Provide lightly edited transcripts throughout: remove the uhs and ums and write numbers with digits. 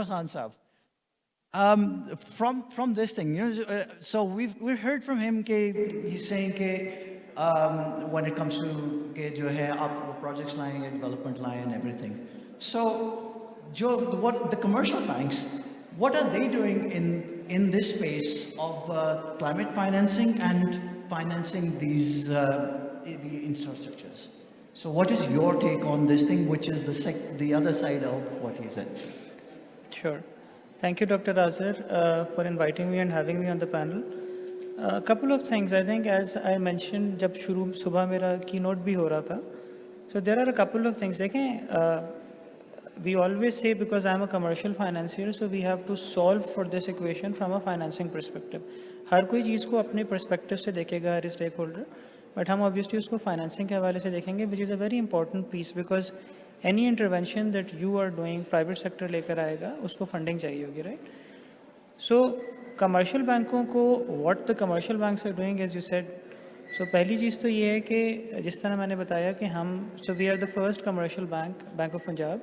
Zafar Khan Saab, from this thing, so we've heard from him that he's saying that when it comes to that jo hai aap projects line, development line, and everything. So, what the commercial banks, what are they doing in this space of climate financing and financing these infrastructures? So, what is your take on this thing, which is the other side of what he said? Sure. Thank you, Dr. Azhar, for inviting me and having me on the panel. A couple of things, I think, as I mentioned, जब सुबह मेरा keynote भी हो रहा था. So there are a couple of things. देखें, we always say, because I'm a commercial financier, so we have to solve for this equation from a financing perspective. हर कोई चीज़ को अपने perspective से देखेगा हर stakeholder, but हम obviously उसको financing के हवाले से देखेंगे, which is a very important piece, because any intervention that you are doing, private sector लेकर आएगा, उसको funding चाहिए होगी, right? So commercial बैंकों को, what the commercial banks are doing, as you said, so पहली चीज़ तो ये है कि जिस तरह मैंने बताया कि हम, so we are the first commercial bank, Bank of Punjab,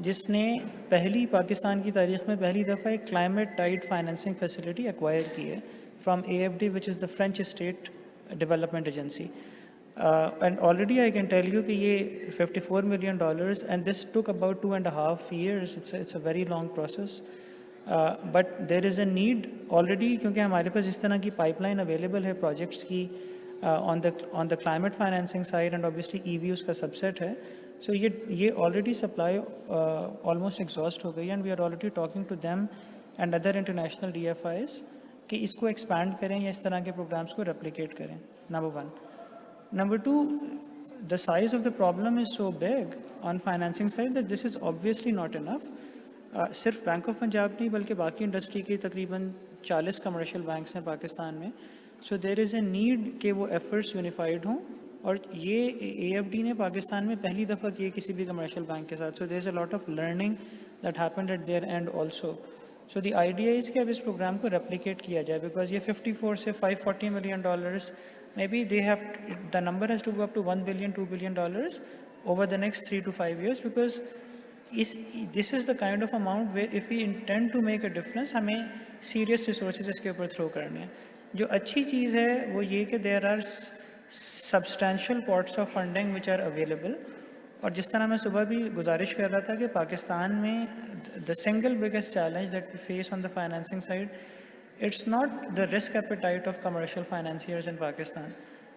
जिसने पहली पाकिस्तान की तारीख में पहली दफ़ा एक climate tied financing facility acquire की है from AFD, which is the French State Development Agency. And already I can tell you that ये $54 million, and this took about 2.5 years. It's a very long process. But there is a need already, क्योंकि हमारे पास इस तरह की pipeline available है projects की on the climate financing side, and obviously EV उसका subset है. So ये already supply almost exhaust हो गई, and we are already talking to them and other international DFIs कि इसको expand करें या इस तरह के programs को replicate करें. Number one. Number two, the size of the problem is so big on financing side that this is obviously not enough. सिर्फ बैंक ऑफ पंजाब नहीं बल्कि बाकी इंडस्ट्री के तकरीबन 40 कमर्शियल बैंक्स हैं पाकिस्तान में. So there is a need कि वो एफर्ट्स यूनिफाइड हों, और ये AFD ने पाकिस्तान में पहली दफ़ा किए किसी भी कमर्शियल बैंक के साथ. So there is a lot of learning that happened at there and also. So the idea is कि अब इस प्रोग्राम को रेप्लिकेट किया जाए, बिकॉज ये 54 से $540 million, maybe the number has to go up to $1 billion, $2 billion over the next 3 to 5 years, because this is the kind of amount where if we intend to make a difference, हमें serious resources इसके ऊपर throw करने हैं. जो अच्छी चीज़ है वो ये कि there are substantial pots of funding which are available. और जिस तरह मैं सुबह भी गुजारिश कर रहा था कि पाकिस्तान में the single biggest challenge that we face on the financing side, it's not the risk appetite of commercial financiers in Pakistan.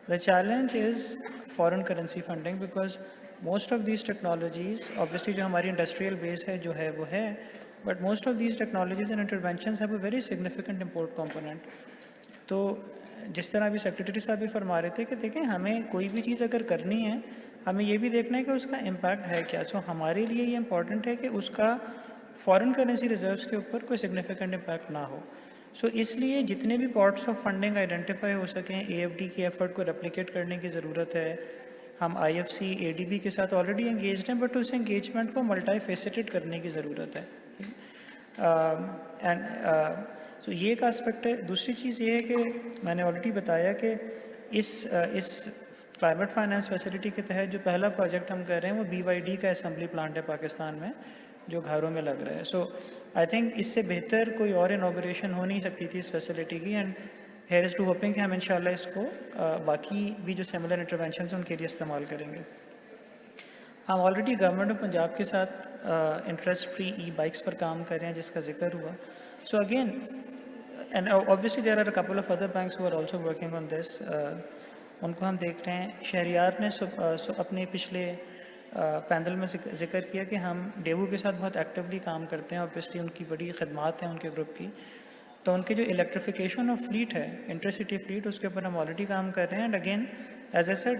The challenge is foreign currency funding, because most of these technologies, obviously जो हमारी industrial base है जो है वो है, but most of these technologies and interventions have a very significant import component. तो जिस तरह अभी सेक्रेटरी साहब भी फरमा रहे थे कि देखें हमें कोई भी चीज़ अगर करनी है हमें ये भी देखना है कि उसका इम्पैक्ट है क्या. सो हमारे लिए ये इम्पॉर्टेंट है कि उसका फॉरेन करेंसी रिजर्व्स के ऊपर कोई सिग्निफिकेंट इम्पैक्ट ना हो. सो इसलिए जितने भी पॉट्स ऑफ फंडिंग आइडेंटिफाई हो सकें, AFD की एफर्ट को रेप्लिकेट करने की ज़रूरत है. हम IFC, ADB के साथ ऑलरेडी एंगेज्ड हैं, बट उस एंगेजमेंट को मल्टी फेसेटेड करने की ज़रूरत है. एंड सो ये एक आस्पेक्ट है. दूसरी चीज़ ये है कि मैंने ऑलरेडी बताया कि इस क्लाइमेट फाइनेंस फैसिलिटी के तहत जो पहला प्रोजेक्ट हम कर रहे हैं वो BYD का असेंबली प्लांट है पाकिस्तान में, जो घरों में लग रहा है. सो आई थिंक इससे बेहतर कोई और इनॉग्रेशन हो नहीं सकती थी इस फैसिलिटी की, and here is to hoping कि हम इंशाल्लाह इसको बाकी भी जो सिमिलर इंटरवेंशन हैं उनके लिए इस्तेमाल करेंगे. हम ऑलरेडी गवर्नमेंट ऑफ पंजाब के साथ इंटरेस्ट फ्री E-बाइक्स पर काम कर रहे हैं जिसका जिक्र हुआ. So again, and obviously there are a couple of other banks who are also working on this. उनको हम देख रहे हैं. शहरियार ने अपने पिछले पैनल में जिक्र किया कि हम डेवू के साथ बहुत एक्टिवली काम करते हैं. ऑब्वियसली उनकी बड़ी खदमात हैं उनके ग्रुप की. तो उनके जो इलेक्ट्रिफिकेशन ऑफ फ्लीट है, इंटरसिटी फ्लीट, उसके ऊपर हम ऑलरेडी काम कर रहे हैं. And again, as I said,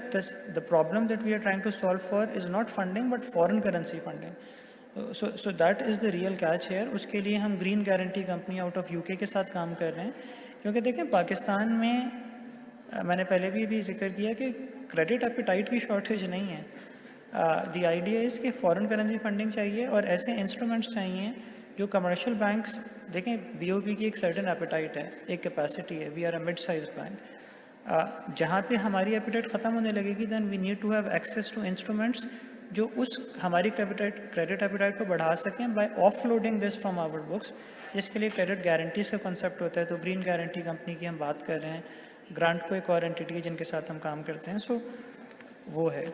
the problem that we are trying to solve for is not funding but foreign currency funding. So that is the real catch here. उसके लिए हम green guarantee company out of UK के साथ काम कर रहे हैं, क्योंकि देखें पाकिस्तान में मैंने पहले भी जिक्र किया कि क्रेडिट एपिटाइट की शॉर्टेज नहीं है. द आइडिया इज़ कि फॉरेन करेंसी फंडिंग चाहिए और ऐसे इंस्ट्रूमेंट्स चाहिए जो कमर्शियल बैंक्स, देखें BOP की एक सर्टन एपिटाइट है, एक कैपेसिटी है. We are a mid size bank. जहाँ पे हमारी एपिटाइट ख़त्म होने लगेगी, then we need to have access to instruments جو اس ہماری کریڈٹ ایپیٹائٹ کو بڑھا سکیں by offloading this from our books. جس کے لیے کریڈٹ گارنٹیز کا کنسیپٹ ہوتا ہے. تو گرین گارنٹی کمپنی کی ہم بات کر رہے ہیں. گرانٹ کو ایک اور اینٹیٹی ہے جن کے ساتھ ہم کام کرتے ہیں. سو وہ ہے.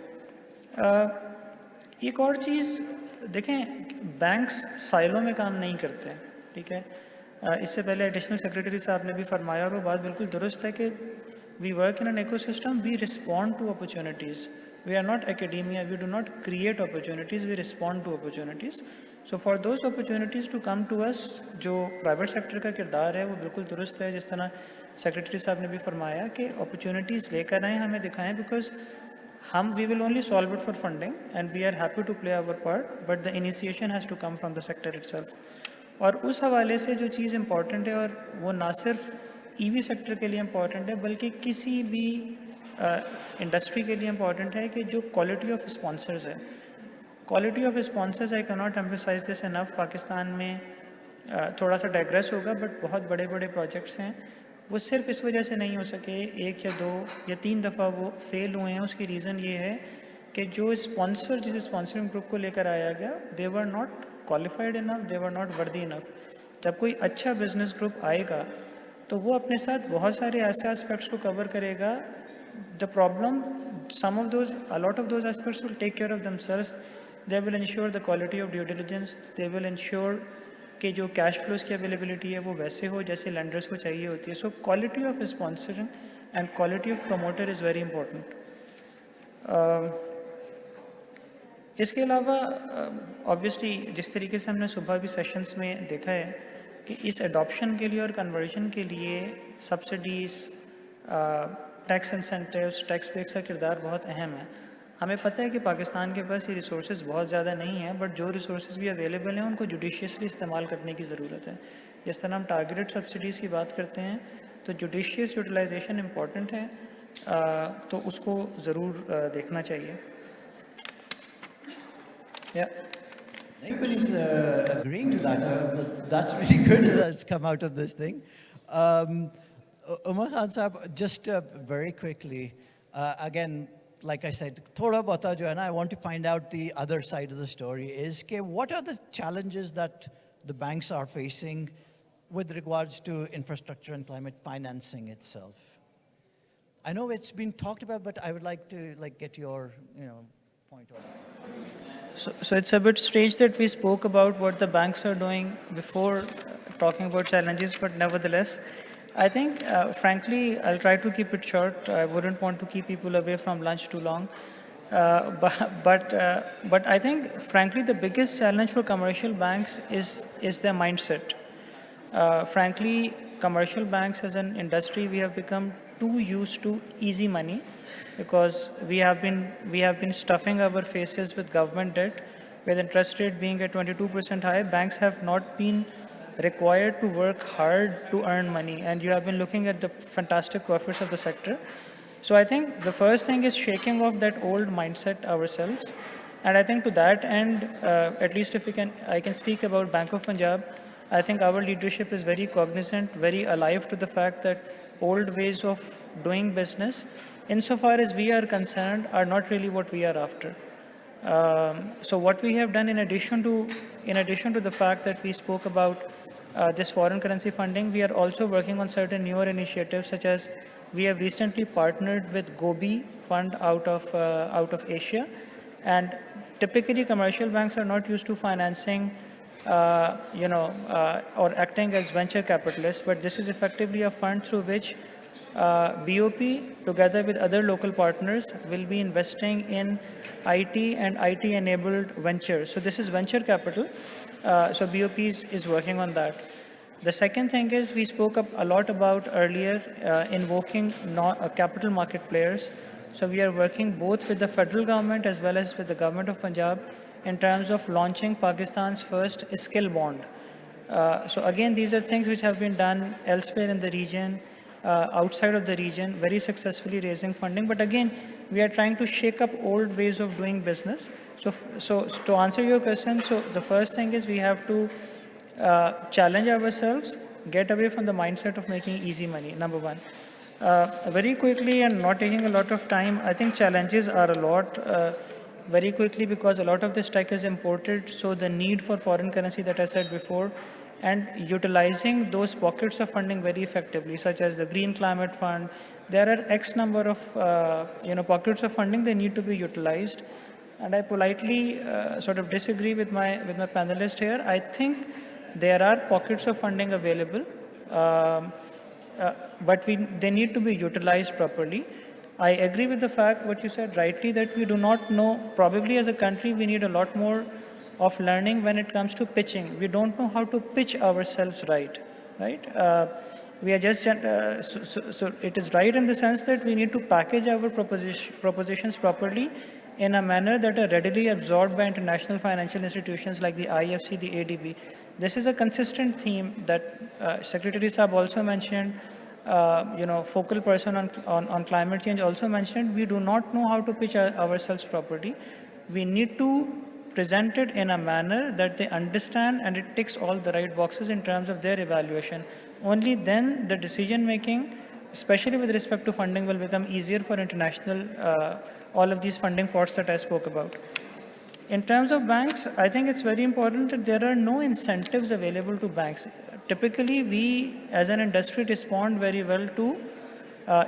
ایک اور چیز دیکھیں, بینکس سائلوں میں کام نہیں کرتے ہیں, ٹھیک ہے. اس سے پہلے ایڈیشنل سیکریٹری صاحب نے بھی فرمایا, اور وہ بات بالکل درست ہے, کہ we work in an ecosystem, we respond to opportunities. We are not academia, we do not create opportunities, we respond to opportunities. So for those opportunities to come to us, جو private sector کا کردار ہے وہ بالکل درست ہے. جس طرح سیکریٹری صاحب نے بھی فرمایا کہ اپرچونیٹیز لے کر آئیں, ہمیں دکھائیں, because we will only solve it for funding and we are happy to play our part, but the initiation has to come from the sector itself. اور اس حوالے سے جو چیز امپورٹنٹ ہے, اور وہ نہ صرف ای وی سیکٹر کے لیے امپورٹنٹ ہے بلکہ کسی بھی انڈسٹری کے لیے امپورٹنٹ ہے, کہ جو کوالٹی آف اسپانسرز ہے. کوالٹی آف اسپانسرز, آئی کی ناٹ ایمفسائز دس انف. پاکستان میں تھوڑا سا ڈائگریس ہوگا, بٹ بہت بڑے بڑے پروجیکٹس ہیں. وہ صرف اس وجہ سے نہیں ہو سکے, 1 یا 2 یا 3 دفعہ وہ فیل ہوئے ہیں. اس کی ریزن یہ ہے کہ جو اسپانسر, جس اسپانسرنگ گروپ کو لے کر آیا گیا, they were not qualified enough, they were not worthy enough. جب کوئی اچھا بزنس گروپ آئے گا تو وہ اپنے ساتھ بہت سارے ایسے اسپیکٹس کو کور کرے گا. The problem, a lot of those aspects will take care of themselves. They will ensure the quality of due diligence. They will ensure کہ جو کیش فلوز کی اویلیبلٹی ہے وہ ویسے ہو جیسے لینڈرس کو چاہیے ہوتی ہے. So quality of sponsoring and quality of promoter is very important. اس کے علاوہ آبویسلی جس طریقے سے ہم نے صبح بھی سیشنز میں دیکھا ہے کہ اس اڈاپشن کے لیے اور کنورژن کے لیے subsidies, tax incentives, tax breaks کا کردار بہت اہم ہے. ہمیں پتہ ہے کہ پاکستان کے پاس یہ ریسورسز بہت زیادہ نہیں ہیں, بٹ جو ریسورسز بھی اویلیبل ہیں ان کو جوڈیشیسلی استعمال کرنے کی ضرورت ہے. جس طرح ہم ٹارگیٹڈ سبسڈیز کی بات کرتے ہیں تو جوڈیشیس یوٹیلائزیشن امپورٹنٹ ہے, تو اس کو ضرور دیکھنا چاہیے. Everybody's agreeing to that. But that's really good that's come out of this thing. Umar Khan Sahab, just very quickly, again, like I said, thoda bahta jo hai na, I want to find out the other side of the story is ke what are the challenges that the banks are facing with regards to infrastructure and climate financing itself? I know it's been talked about, but I would like to get your point on it. So it's a bit strange that we spoke about what the banks are doing before talking about challenges, but nevertheless, I think, frankly, I'll try to keep it short. I wouldn't want to keep people away from lunch too long. But I think, frankly, the biggest challenge for commercial banks is their mindset. Frankly, commercial banks as an industry, we have become too used to easy money, because we have been stuffing our faces with government debt. With interest rate being at 22% high, banks have not been required to work hard to earn money, and you have been looking at the fantastic profits of the sector. So I think the first thing is shaking off that old mindset ourselves, and I think to that end, at least if I can speak about Bank of Punjab. I think our leadership is very cognizant, very alive to the fact that old ways of doing business, insofar as we are concerned, are not really what we are after. So what we have done, in addition to the fact that we spoke about this foreign currency funding, we are also working on certain newer initiatives, such as we have recently partnered with Gobi Fund out of Asia, and typically commercial banks are not used to financing or acting as venture capitalists, but this is effectively a fund through which BOP, together with other local partners, will be investing in IT and IT-enabled ventures. So this is venture capital. So BOP is working on that. The second thing is, we spoke a lot about earlier invoking capital market players. So we are working both with the federal government as well as with the government of Punjab in terms of launching Pakistan's first skill bond. So again, these are things which have been done elsewhere in the region, outside of the region, very successfully raising funding. But again, we are trying to shake up old ways of doing business. So to answer your question, so the first thing is we have to challenge ourselves, get away from the mindset of making easy money, number one. Very quickly, and not taking a lot of time, I think challenges are a lot. very quickly because a lot of this tech is imported. So the need for foreign currency that I said before, and utilizing those pockets of funding very effectively, such as the Green Climate Fund. There are X number of pockets of funding they need to be utilized. And I politely sort of disagree with my panelist here. I think there are pockets of funding available, but they need to be utilized properly. I agree with the fact what you said rightly, that we do not know, probably as a country we need a lot more of learning when it comes to pitching. We don't know how to pitch ourselves right? We are just, so it is right in the sense that we need to package our propositions properly in a manner that are readily absorbed by international financial institutions like the IFC, the ADB. This is a consistent theme that Secretary Saab also mentioned, focal person on climate change also mentioned. We do not know how to pitch ourselves properly. We need to present it in a manner that they understand and it ticks all the right boxes in terms of their evaluation. Only then the decision making, especially with respect to funding, will become easier for international, all of these funding pots that I spoke about. In terms of banks, I think it's very important that there are no incentives available to banks. Typically, we as an industry respond very well to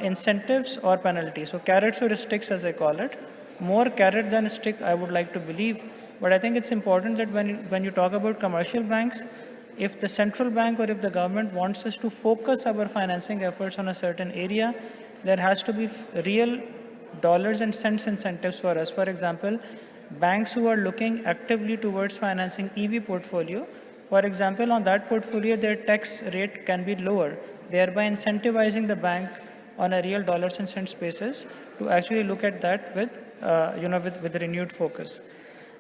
incentives or penalties. So carrots or sticks, as I call it. More carrot than stick, I would like to believe. But I think it's important that when you talk about commercial banks, if the central bank or if the government wants us to focus our financing efforts on a certain area, there has to be real dollars and cents incentives for us. For example, banks who are looking actively towards financing EV portfolio, for example, on that portfolio, their tax rate can be lower, thereby incentivizing the bank on a real dollars and cents basis to actually look at that with renewed focus.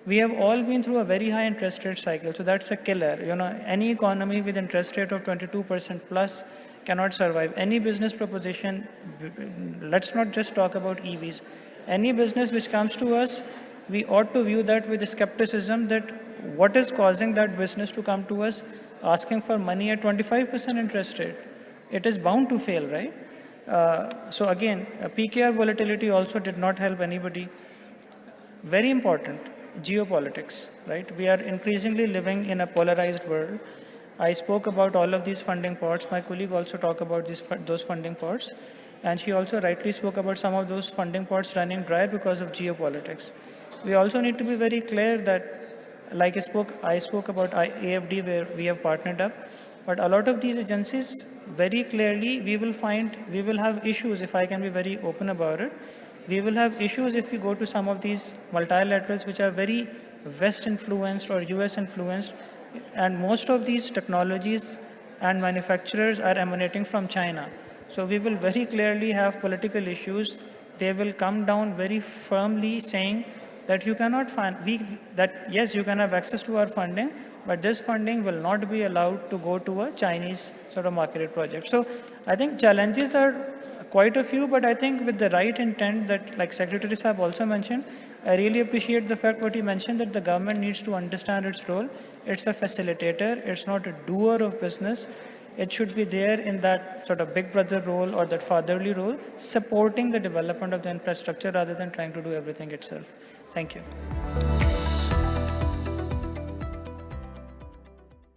We have all been through a very high interest rate cycle, so that's a killer. Any economy with interest rate of 22% plus cannot survive. Any business proposition, let's not just talk about EVs. Any business which comes to us, we ought to view that with skepticism, that what is causing that business to come to us asking for money at 25% interest rate? It is bound to fail, right? So again, PKR volatility also did not help anybody. Very important, geopolitics, right? We are increasingly living in a polarized world. I spoke about all of these funding pots. My colleague also talked about those funding pots. And she also rightly spoke about some of those funding pots running dry because of geopolitics. We also need to be very clear that, like I spoke about AFD, where we have partnered up, but a lot of these agencies, very clearly, we will have issues, if I can be very open about it. We will have issues if we go to some of these multilaterals which are very West influenced or US influenced, and most of these technologies and manufacturers are emanating from China. So we will very clearly have political issues. They will come down very firmly saying that you cannot yes, you can have access to our funding, but this funding will not be allowed to go to a Chinese sort of marketed project. So I think challenges are quite a few, but I think with the right intent that, like Secretary Saab also mentioned, I really appreciate the fact what he mentioned, that the government needs to understand its role. It's a facilitator. It's not a doer of business. It should be there in that sort of big brother role or that fatherly role, supporting the development of the infrastructure rather than trying to do everything itself. Thank you.